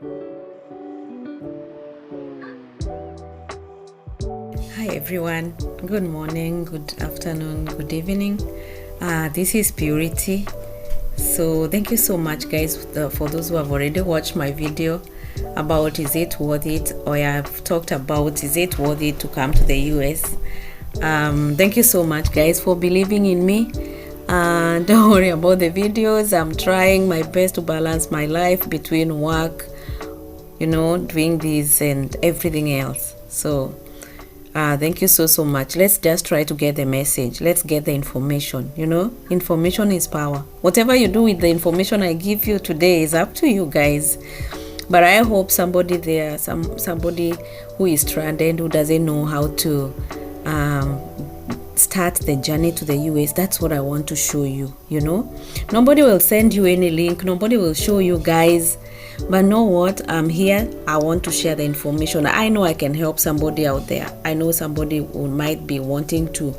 Hi everyone, good morning, good afternoon, good evening. This is Purity. So thank you so much guys for those who have already watched my video about is it worth it, or I've talked about is it worth it to come to the US. Thank you so much guys for believing in me. Don't worry about the videos. I'm trying my best to balance my life between work, doing this and everything else. So thank you so much. Let's just try to get the message. Let's get the information. Information is power. Whatever you do with the information I give you today is up to you guys. But I hope somebody there, somebody who is stranded, who doesn't know how to start the journey to the US, that's what I want to show you. Nobody will send you any link. Nobody will show you guys. But know what? I'm here. I want to share the information. I know I can help somebody out there. I know somebody who might be wanting to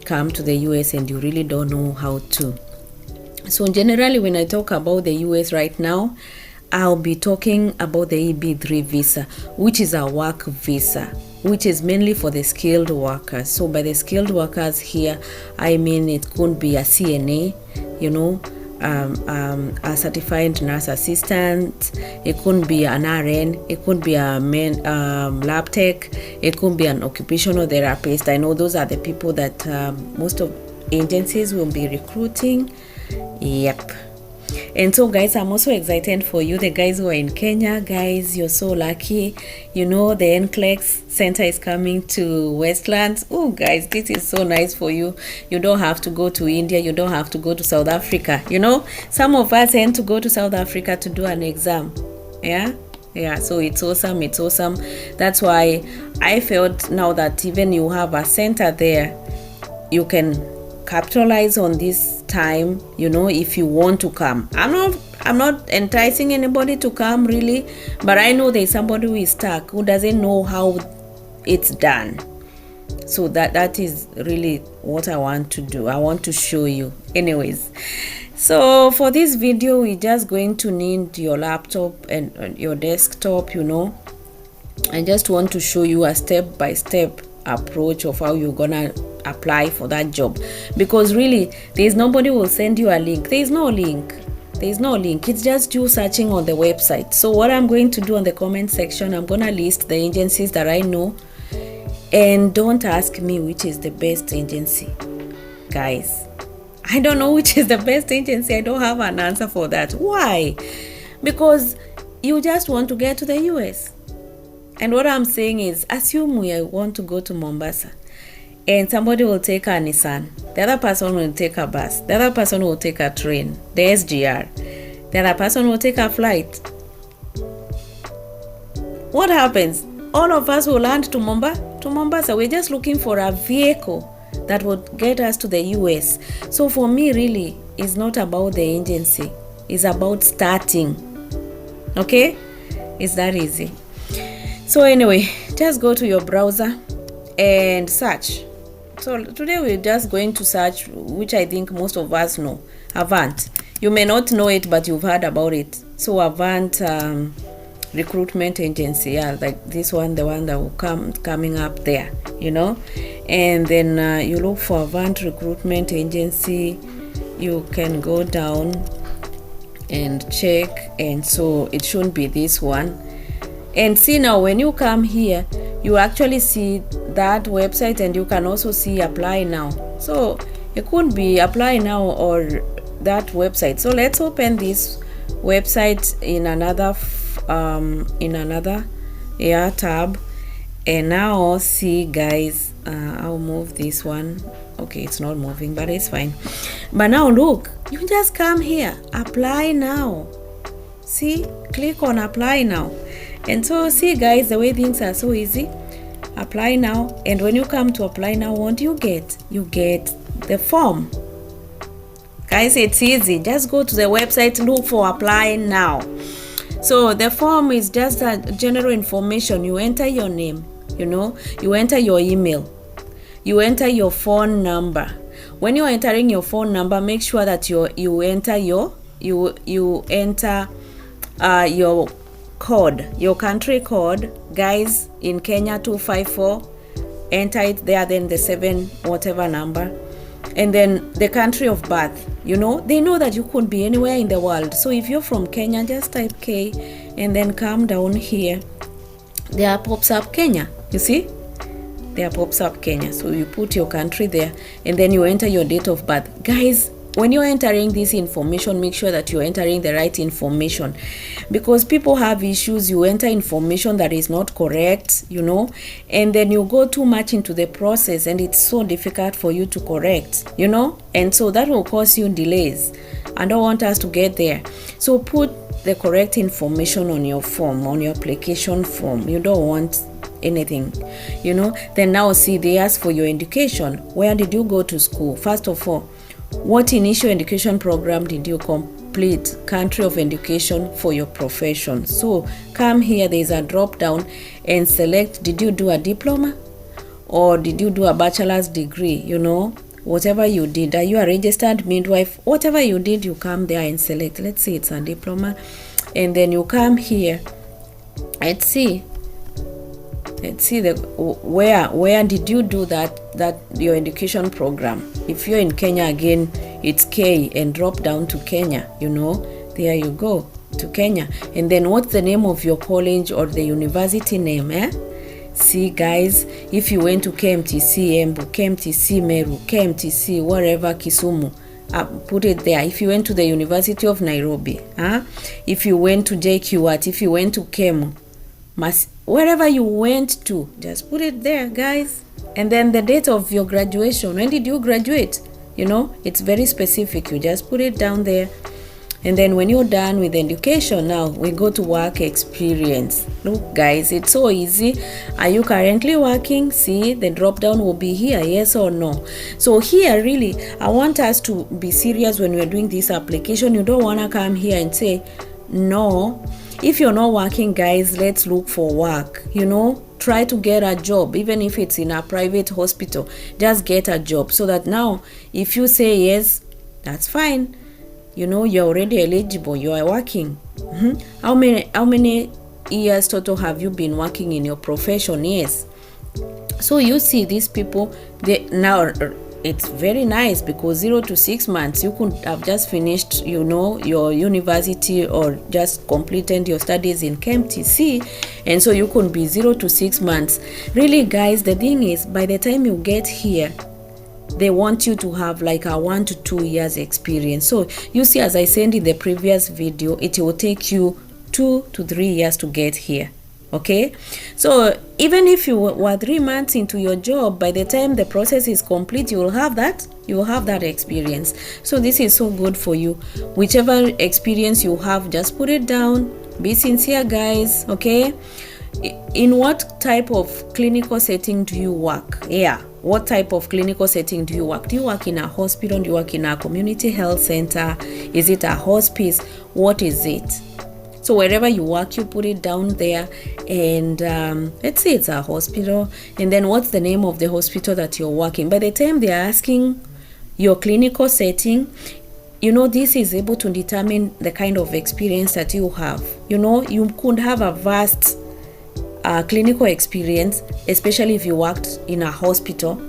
come to the US and you really don't know how to. So generally, when I talk about the US right now, I'll be talking about the EB3 visa, which is a work visa, which is mainly for the skilled workers. So by the skilled workers here, I mean it could be a CNA, a certified nurse assistant, it could be an RN, it could be a lab tech, it could be an occupational therapist. I know those are the people that most of agencies will be recruiting. Yep. And so guys, I'm also excited for you, the guys who are in Kenya. Guys, you're so lucky. The NCLEX center is coming to Westlands. Oh guys, this is so nice for you. You don't have to go to India, you don't have to go to South Africa. Some of us tend to go to South Africa to do an exam. Yeah, so it's awesome. That's why I felt now that even you have a center there, you can capitalize on this time, if you want to come. I'm not enticing anybody to come really, but I know there's somebody who is stuck, who doesn't know how it's done. So that is really what I want to do. I want to show you. Anyways, so for this video, we're just going to need your laptop and your desktop. I just want to show you a step-by-step approach of how you're gonna apply for that job, because really there's nobody will send you a link. There's no link. It's just you searching on the website. So what I'm going to do on the comment section, I'm gonna list the agencies that I know, and don't ask me which is the best agency, guys. I don't know which is the best agency. I don't have an answer for that. Why? Because you just want to get to the US. And what I'm saying is, assume we want to go to Mombasa, and somebody will take a Nissan, the other person will take a bus, the other person will take a train, the SGR, the other person will take a flight. What happens? All of us will land to Mombasa. We're just looking for a vehicle that would get us to the US. So for me, really, it's not about the agency. It's about starting. Okay? It's that easy. So anyway, just go to your browser and search. So today we're just going to search, which I think most of us know, Avant. You may not know it, but you've heard about it. So Avant recruitment agency, like this one, the one that will coming up there, And then you look for Avant recruitment agency. You can go down and check, and so it shouldn't be this one. And see, now when you come here, you actually see that website, and you can also see apply now. So it could be apply now or that website. So let's open this website in another tab, and now see guys, I'll move this one. Okay, it's not moving, but it's fine. But now look, you just come here, apply now. See, click on apply now. And so see guys, the way things are so easy. Apply now, and when you come to apply now, what do you get? You get the form. Guys, it's easy. Just go to the website, look for apply now. So the form is just a general information. You enter your name, you enter your email, you enter your phone number. When you're entering your phone number, make sure that you enter your code, your country code, guys, in Kenya 254, enter it there, then the 7 whatever number, and then the country of birth. They know that you could be anywhere in the world. So if you're from Kenya, just type K and then come down here. There pops up Kenya. You see? There pops up Kenya. So you put your country there and then you enter your date of birth. Guys, when you're entering this information, make sure that you're entering the right information, because people have issues. You enter information that is not correct, and then you go too much into the process and it's so difficult for you to correct, and so that will cause you delays. I don't want us to get there. So put the correct information on your form, on your application form. You don't want anything, Then now see, they ask for your education. Where did you go to school? First of all, what initial education program did you complete? Country of education for your profession. So come here, there is a drop down and select, did you do a diploma or did you do a bachelor's degree? Whatever you did. Are you a registered midwife? Whatever you did, you come there and select. Let's say it's a diploma, and then you come here. Let's see where did you do that your education program. If you're in Kenya, again it's K and drop down to Kenya. There you go to Kenya. And then what's the name of your college or the university name? See guys, if you went to KMTC Embu, KMTC Meru, KMTC wherever, Kisumu, put it there. If you went to the University of Nairobi, if you went to JQAT, if you went to KEMU, wherever you went to, just put it there, guys. And then the date of your graduation. When did you graduate? It's very specific. You just put it down there. And then when you're done with education, now we go to work experience. Look guys, it's so easy. Are you currently working? See, the drop down will be here, yes or no. So here really, I want us to be serious when we're doing this application. You don't want to come here and say no. If you're not working, guys, let's look for work. Try to get a job, even if it's in a private hospital. Just get a job, so that now if you say yes, that's fine. You're already eligible. You are working. How many years total have you been working in your profession? Yes. So you see these people, now it's very nice, because 0 to 6 months you could have just finished your university or just completed your studies in KMTC, and so you could be 0 to 6 months. Really guys, the thing is, by the time you get here, they want you to have like a 1 to 2 years experience. So you see, as I said in the previous video, it will take you 2 to 3 years to get here. Okay, so even if you were 3 months into your job, by the time the process is complete, you will have that experience. So this is so good for you. Whichever experience you have, just put it down. Be sincere guys. Okay, in what type of clinical setting do you work? What type of clinical setting do you work? Do you work in a hospital? Do you work in a community health center? Is it a hospice? What is it? So wherever you work, you put it down there. And let's say it's a hospital. And then what's the name of the hospital that you're working? By the time they're asking your clinical setting, this is able to determine the kind of experience that you have. You could have a vast clinical experience, especially if you worked in a hospital,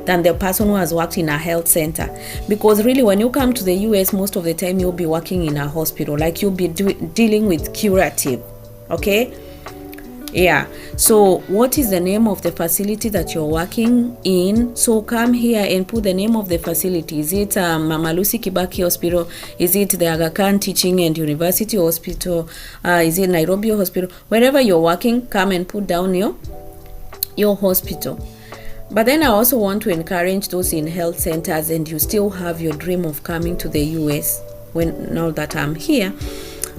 than the person who has worked in a health center. Because really, when you come to the US, most of the time you'll be working in a hospital, like you'll be dealing with curative. Okay, so what is the name of the facility that you're working in? So come here and put the name of the facility. Is it Mama Lucy Kibaki Hospital? Is it the Aga Khan Teaching and University Hospital? Is it Nairobi Hospital? Wherever you're working, come and put down your hospital. But then I also want to encourage those in health centers and you still have your dream of coming to the US. Now that I'm here,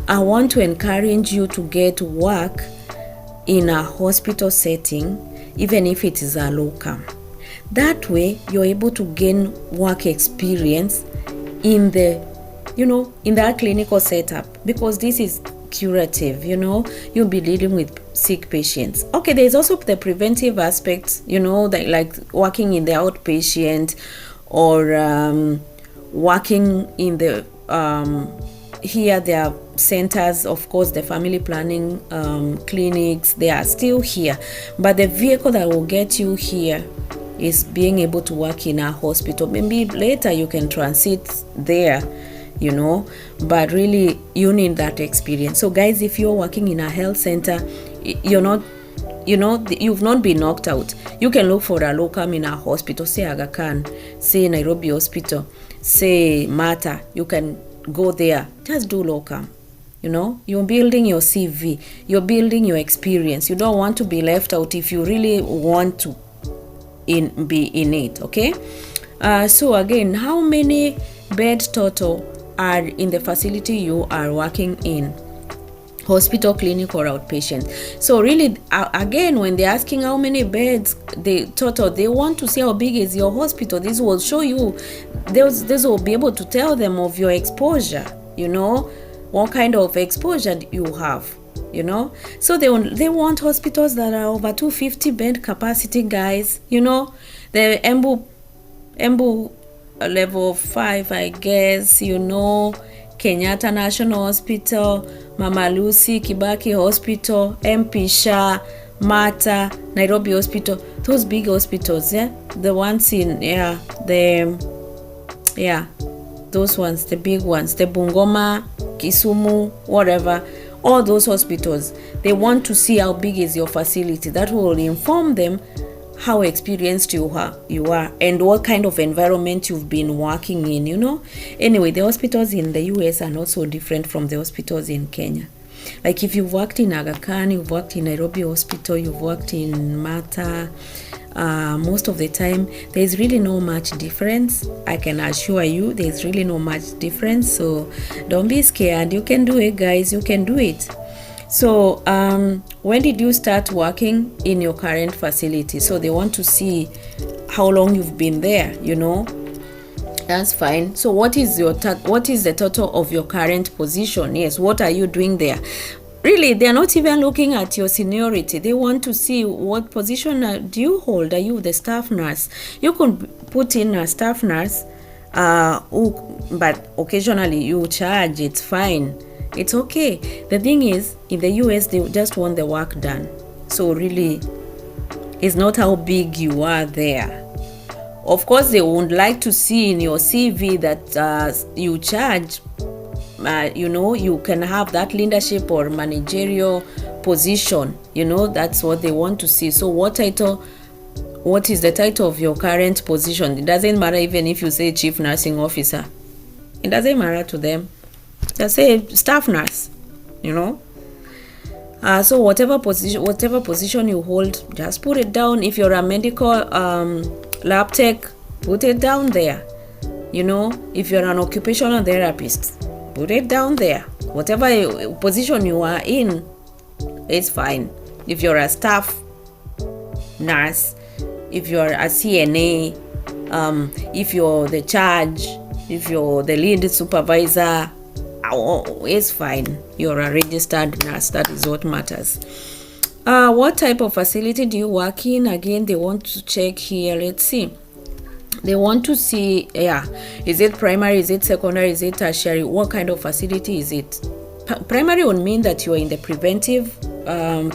I want to encourage you to get work in a hospital setting, even if it is a locum. That way you're able to gain work experience in that clinical setup, because this is curative. You'll be dealing with sick patients. Okay, there's also the preventive aspects, like working in the outpatient or working in the here there are centers, of course, the family planning clinics, they are still here, but the vehicle that will get you here is being able to work in a hospital. Maybe later you can transit there, you know, but really you need that experience. So guys, if you're working in a health center, you're not, you know, you've not been knocked out. You can look for a locum in a hospital, say Aga Khan, say Nairobi Hospital, say Mata. You can go there, just do locum. You know, you're building your CV, you're building your experience. You don't want to be left out if you really want to be in it. Okay, so again, how many beds total are in the facility you are working in? Hospital, clinic, or outpatient? So really, again, when they're asking how many beds they total, they want to see how big is your hospital. This will show you, this will be able to tell them of your exposure, you know, what kind of exposure you have, you know. So they want hospitals that are over 250 bed capacity, guys. You know, the Embu level 5, I guess, you know, Kenyatta National Hospital, Mama Lucy Kibaki Hospital, MP Shah, Mata, Nairobi Hospital, those big hospitals, yeah, the ones in, those ones, the big ones, the Bungoma, Kisumu, whatever, all those hospitals, they want to see how big is your facility. That will inform them how experienced you are and what kind of environment you've been working in, you know. Anyway, the hospitals in the US are not so different from the hospitals in Kenya. Like if you've worked in Aga Khan, you've worked in Nairobi Hospital, you've worked in Mata, most of the time there's really no much difference. I can assure you there's really no much difference. So don't be scared. You can do it, guys. You can do it. So when did you start working in your current facility? So they want to see how long you've been there, you know. That's fine. So what is the total of your current position? Yes, what are you doing there? Really, they're not even looking at your seniority. They want to see what position do you hold. Are you the staff nurse? You could put in a staff nurse, but occasionally you charge. It's fine. It's okay. The thing is, in the US, they just want the work done. So really, it's not how big you are there. Of course, they would like to see in your CV that you charge, you know, you can have that leadership or managerial position. You know, that's what they want to see. So what is the title of your current position? It doesn't matter even if you say chief nursing officer. It doesn't matter to them. Just say staff nurse, you know. So whatever position you hold, just put it down. If you're a medical lab tech, put it down there. You know, if you're an occupational therapist, put it down there. Whatever position you are in, it's fine. If you're a staff nurse, if you're a CNA, if you're the charge, if you're the lead supervisor, it's fine. You're a registered nurse. That is what matters. What type of facility do you work in? Again, they want to check here. Let's see. They want to see, is it primary, is it secondary, is it tertiary? What kind of facility is it? Primary would mean that you are in the preventive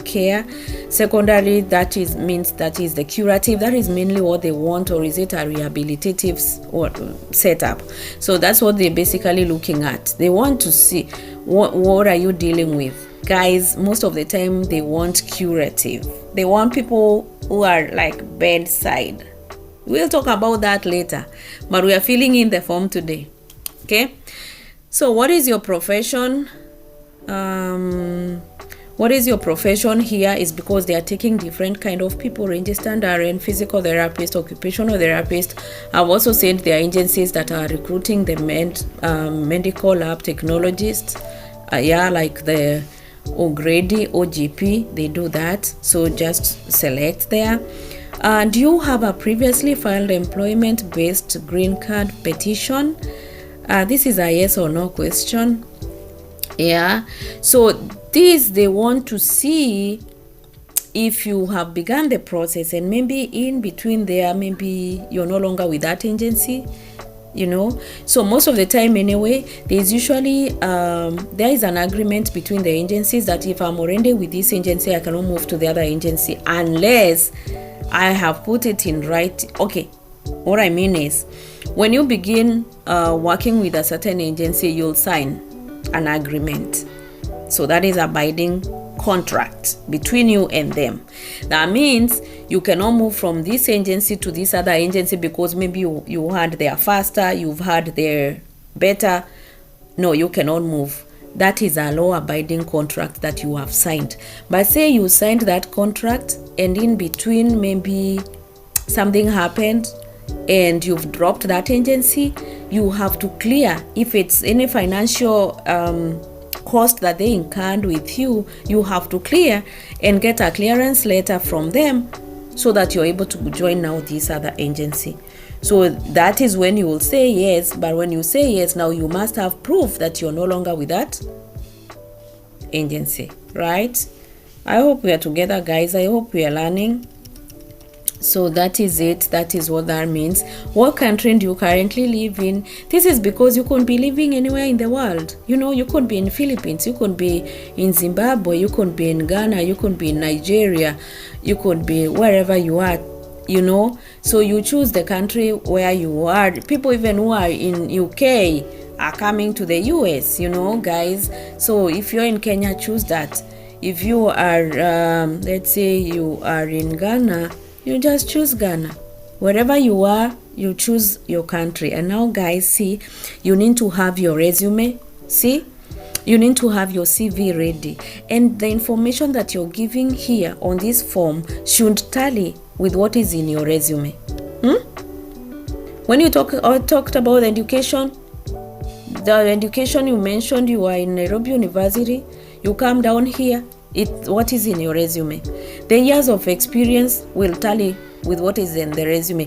care. Secondary, means that is the curative. That is mainly what they want. Or is it a rehabilitative or setup? So that's what they're basically looking at. They want to see what are you dealing with. Guys, most of the time they want curative. They want people who are like bedside. We'll talk about that later, but we are filling in the form today. Okay, so what is your profession? What is your profession here is because they are taking different kind of people: registered RN, physical therapist, occupational therapist. I've also said there are agencies that are recruiting the medical lab technologists. Like the O'Grady, OGP, they do that. So just select there. Do you have a previously filed employment-based green card petition? This is a yes or no question. So this, they want to see if you have begun the process, and maybe in between there, maybe you're no longer with that agency. So most of the time anyway, there's usually there is an agreement between the agencies that if I'm already with this agency, I cannot move to the other agency unless I have put it in writing. Okay, what I mean is, when you begin working with a certain agency, you'll sign an agreement. So that is a binding contract between you and them. That means you cannot move from this agency to this other agency because maybe you had their faster, you've had their better. No, you cannot move. That is a law-abiding contract that you have signed. But say you signed that contract and in between maybe something happened and you've dropped that agency, you have to clear. If it's any financial cost that they incurred with you, you have to clear and get a clearance letter from them so that you're able to join now this other agency. So that is when you will say yes. But when you say yes, now you must have proof that you're no longer with that agency, right? I hope we are together, guys. I hope we are learning. So that is it. That is what that means. What country do you currently live in? This is because you could be living anywhere in the world. You could be in Philippines, you could be in Zimbabwe, you could be in Ghana, you could be in Nigeria, you could be wherever you are, So you choose the country where you are. People even who are in UK are coming to the US, guys. So if you're in Kenya, choose that. If you are, let's say you are in Ghana, you just choose Ghana. Wherever you are, you choose your country. And now, guys, see, you need to have your resume. See, you need to have your CV ready. And the information that you're giving here on this form should tally with what is in your resume. When you talked about education, the education you mentioned, you are in Nairobi University, you come down here, what is in your resume. The years of experience will tally with what is in the resume.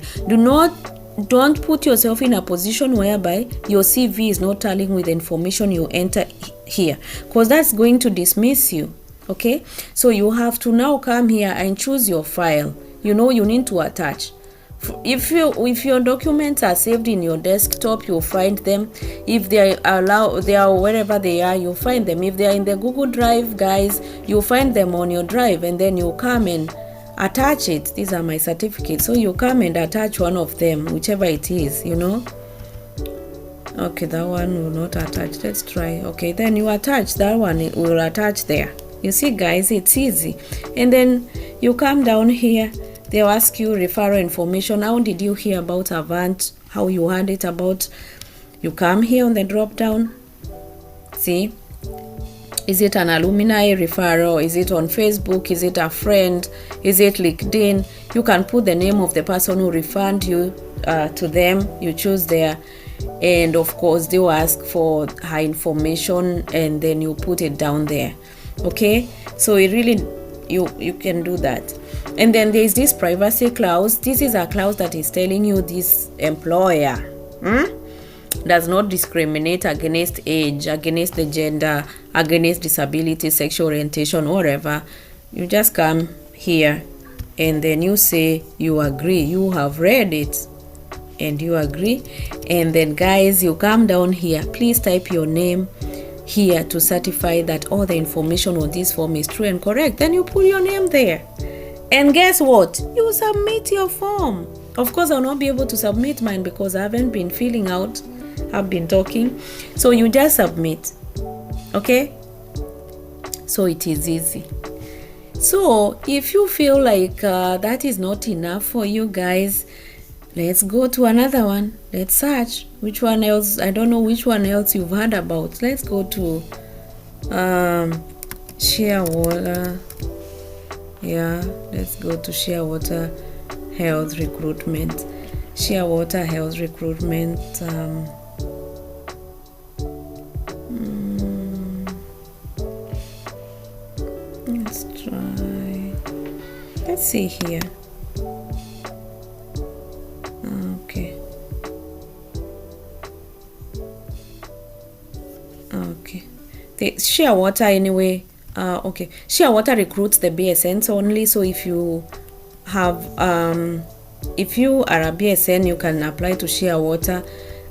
Don't put yourself in a position whereby your CV is not tallying with the information you enter here, because that's going to dismiss you. Okay, so you have to now come here and choose your file. You need to attach. If your documents are saved in your desktop, you'll find them. If they are wherever they are, you'll find them. If they are in the Google Drive, guys, you'll find them on your drive, and then you come and attach it. These are my certificates, so you come and attach one of them, whichever it is. Okay, that one will not attach. Let's try. Okay, then you attach that one. It will attach there. You see, guys, it's easy. And then you come down here. They'll ask you referral information. How did you hear about Avant? How you heard it about? You come here on the drop down. See, is it an alumni referral? Is it on Facebook? Is it a friend? Is it LinkedIn? You can put the name of the person who referred you to them. You choose there, and of course they will ask for her information, and then you put it down there. Okay, so it really you can do that. And then there is this privacy clause. This is a clause that is telling you this employer does not discriminate against age, against the gender, against disability, sexual orientation, whatever. You just come here and then you say you agree. You have read it and you agree. And then, guys, you come down here. Please type your name here to certify that all the information on this form is true and correct. Then you put your name there. And guess what? You submit your form. Of course, I'll not be able to submit mine because I haven't been filling out. I've been talking. So you just submit. Okay? So it is easy. So if you feel like that is not enough for you guys, let's go to another one. Let's search. Which one else? I don't know which one else you've heard about. Let's go to Shearwater. Yeah, let's go to Shearwater Health Recruitment. Shearwater Health Recruitment. Let's try. Let's see here. Okay. The Shearwater anyway. Okay, Shearwater recruits the BSNs only. So if you have if you are a BSN, you can apply to Shearwater.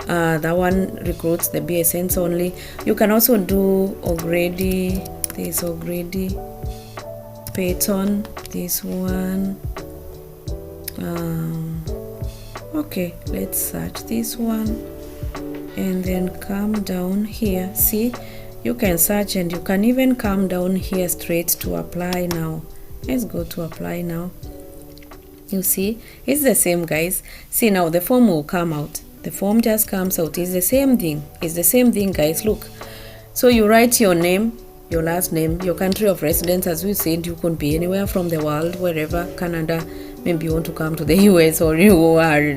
That one recruits the BSNs only. You can also do O'Grady, this O'Grady, Payton, this one. Okay, let's search this one and then come down here. See, you can search and you can even come down here straight to apply now. Let's go to apply now. You see, it's the same, guys. See, now the form will come out. The form just comes out. It's the same thing. It's the same thing, guys. Look. So you write your name, your last name, your country of residence. As we said, you could be anywhere from the world, wherever, Canada. Maybe you want to come to the US, or you are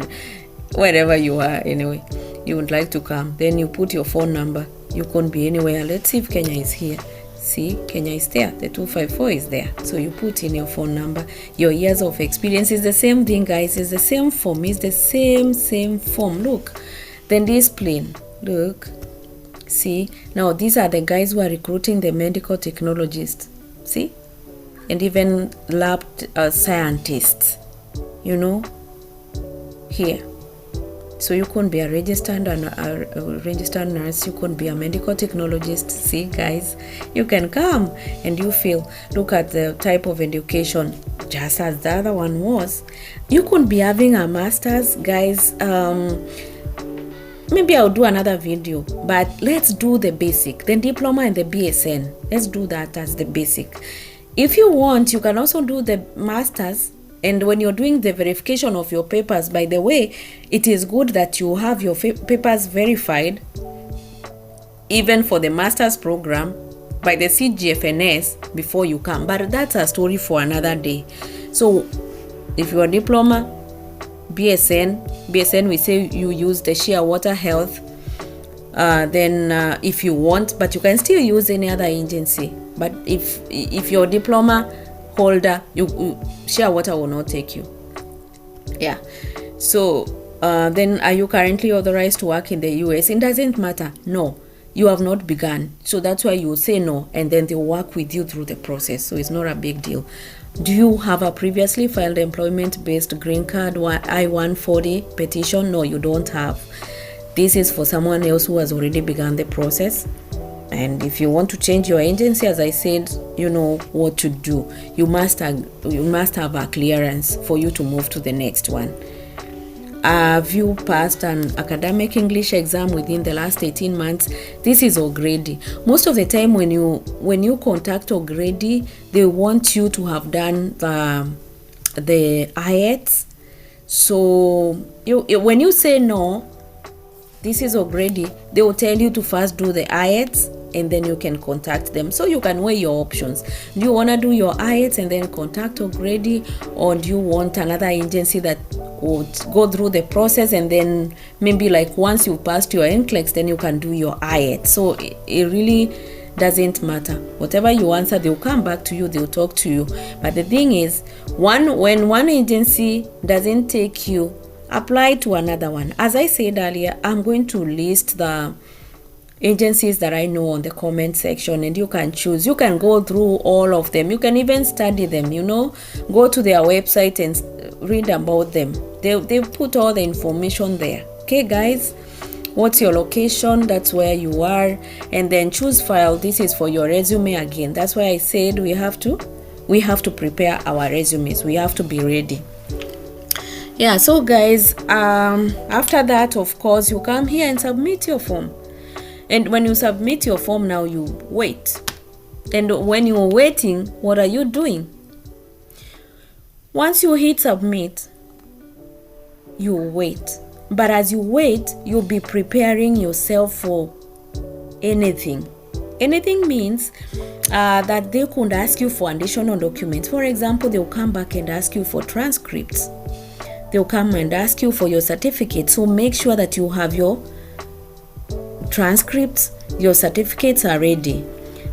wherever you are anyway. You would like to come. Then you put your phone number. You could be anywhere. Let's see if Kenya is here. See, Kenya is there. The 254 is there. So you put in your phone number, your years of experience. Is the same thing, guys. It's the same form. It's the same form. Look. Then this plain. Look. See. Now these are the guys who are recruiting the medical technologists. See. And even lab scientists. You know. Here. So you can be a registered nurse, you can be a medical technologist. See, guys, you can come and you feel, look at the type of education, just as the other one was. You could be having a master's, guys. Maybe I'll do another video, but let's do the basic, the diploma and the BSN. Let's do that as the basic. If you want, you can also do the master's. And when you're doing the verification of your papers, by the way, it is good that you have your papers verified, even for the master's program, by the CGFNS before you come. But that's a story for another day. So if you're a diploma, BSN, we say you use the Shearwater Health. Then if you want, but you can still use any other agency. But if you're a diploma holder, Shearwater will not take you. Yeah. So then, are you currently authorized to work in the US? It doesn't matter. No, you have not begun. So that's why you say no, and then they'll work with you through the process. So it's not a big deal. Do you have a previously filed employment-based green card I-140 petition? No, you don't have. This is for someone else who has already begun the process. And if you want to change your agency, as I said, you know what to do. You must have a clearance for you to move to the next one. Have you passed an academic English exam within the last 18 months? This is O'Grady. Most of the time when you contact O'Grady, they want you to have done the IELTS. So when you say no, this is O'Grady, they will tell you to first do the IELTS, and then you can contact them. So you can weigh your options. Do you want to do your IELTS and then contact O'Grady, or do you want another agency that would go through the process, and then maybe like once you passed your NCLEX, then you can do your IELTS? So it really doesn't matter. Whatever you answer, they'll come back to you, they'll talk to you. But the thing is, when one agency doesn't take you, apply to another one. As I said earlier, I'm going to list the agencies that I know on the comment section, and you can choose. You can go through all of them. You can even study them, go to their website and read about them. They put all the information there. Okay, guys, what's your location? That's where you are. And then choose file. This is for your resume again. That's why I said we have to prepare our resumes. We have to be ready. Yeah, so guys, after that, of course, you come here and submit your form. And when you submit your form, now you wait. And when you're waiting, what are you doing? Once you hit submit, you wait. But as you wait, you'll be preparing yourself for anything. Anything means that they could ask you for additional documents. For example, they'll come back and ask you for transcripts. They'll come and ask you for your certificate. So make sure that you have your transcripts, your certificates are ready.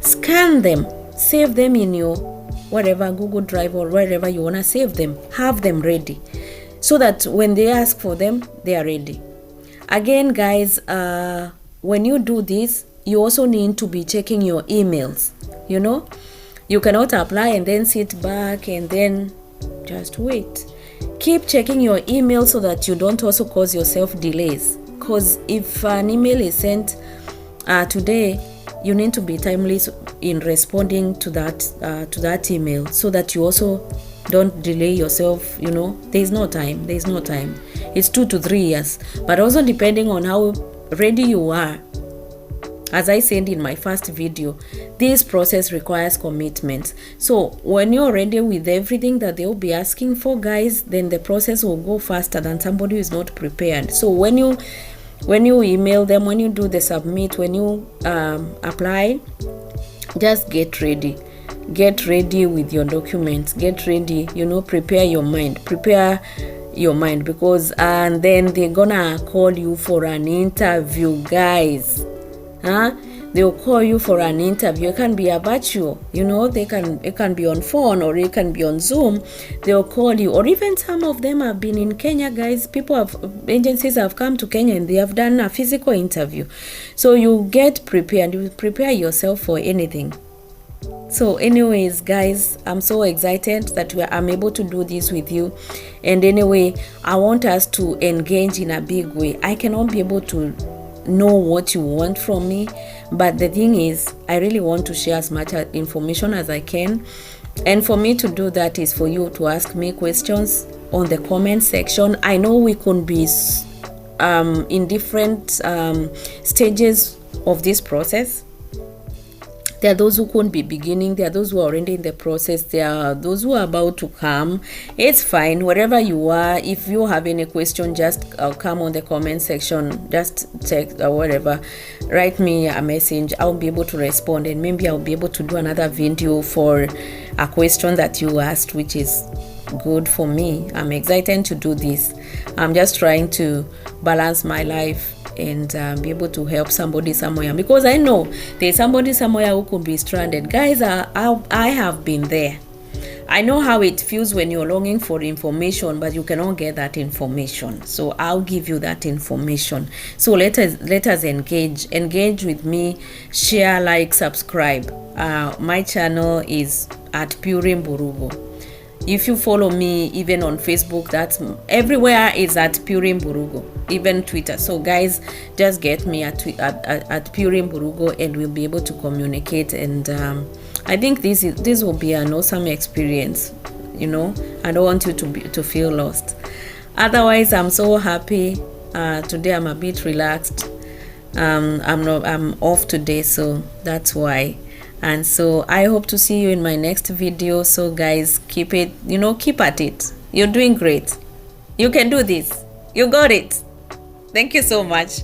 Scan them, save them in your whatever, Google Drive or wherever you want to save them. Have them ready so that when they ask for them, they are ready. Again, guys, when you do this, you also need to be checking your emails. You cannot apply and then sit back and then just wait. Keep checking your email so that you don't also cause yourself delays. because if an email is sent today, you need to be timely in responding to that email, so that you also don't delay yourself. There's no time. It's 2 to 3 years, but also depending on how ready you are. As I said in my first video, this process requires commitment. So when you're ready with everything that they'll be asking for, guys, then the process will go faster than somebody who is not prepared. So when you email them, when you do the submit, when you apply, just get ready with your documents. Get ready, prepare your mind, because and then they're gonna call you for an interview, guys. They'll call you for an interview. It can be a virtual, it can be on phone, or it can be on Zoom. They'll call you, or even some of them have been in Kenya, guys. Agencies have come to Kenya and they have done a physical interview. So you get prepared, you prepare yourself for anything. So anyways, guys, I'm so excited that I'm able to do this with you. And anyway, I want us to engage in a big way. I cannot be able to know what you want from me, but the thing is, I really want to share as much information as I can. And for me to do that is for you to ask me questions on the comment section. I know we could be in different stages of this process. There are those who couldn't be beginning. There are those who are already in the process. There are those who are about to come. It's fine, wherever you are. If you have any question, just come on the comment section. Just text or whatever. Write me a message. I'll be able to respond, and maybe I'll be able to do another video for a question that you asked, which is good for me. I'm excited to do this. I'm just trying to balance my life and be able to help somebody somewhere, because I know there's somebody somewhere who could be stranded. Guys, I have been there. I know how it feels when you're longing for information, but you cannot get that information. So I'll give you that information. So let us engage with me. Share, like, subscribe. My channel is at Pure Mburugo. If you follow me even on Facebook, that's everywhere is at Pure Mburugo, even Twitter. So guys, just get me at Pure Mburugo, and we'll be able to communicate. And I think this will be an awesome experience. I don't want you to feel lost. Otherwise, I'm so happy. Today I'm a bit relaxed. I'm off today, so that's why. And so I hope to see you in my next video. So guys, keep at it. You're doing great. You can do this. You got it. Thank you so much.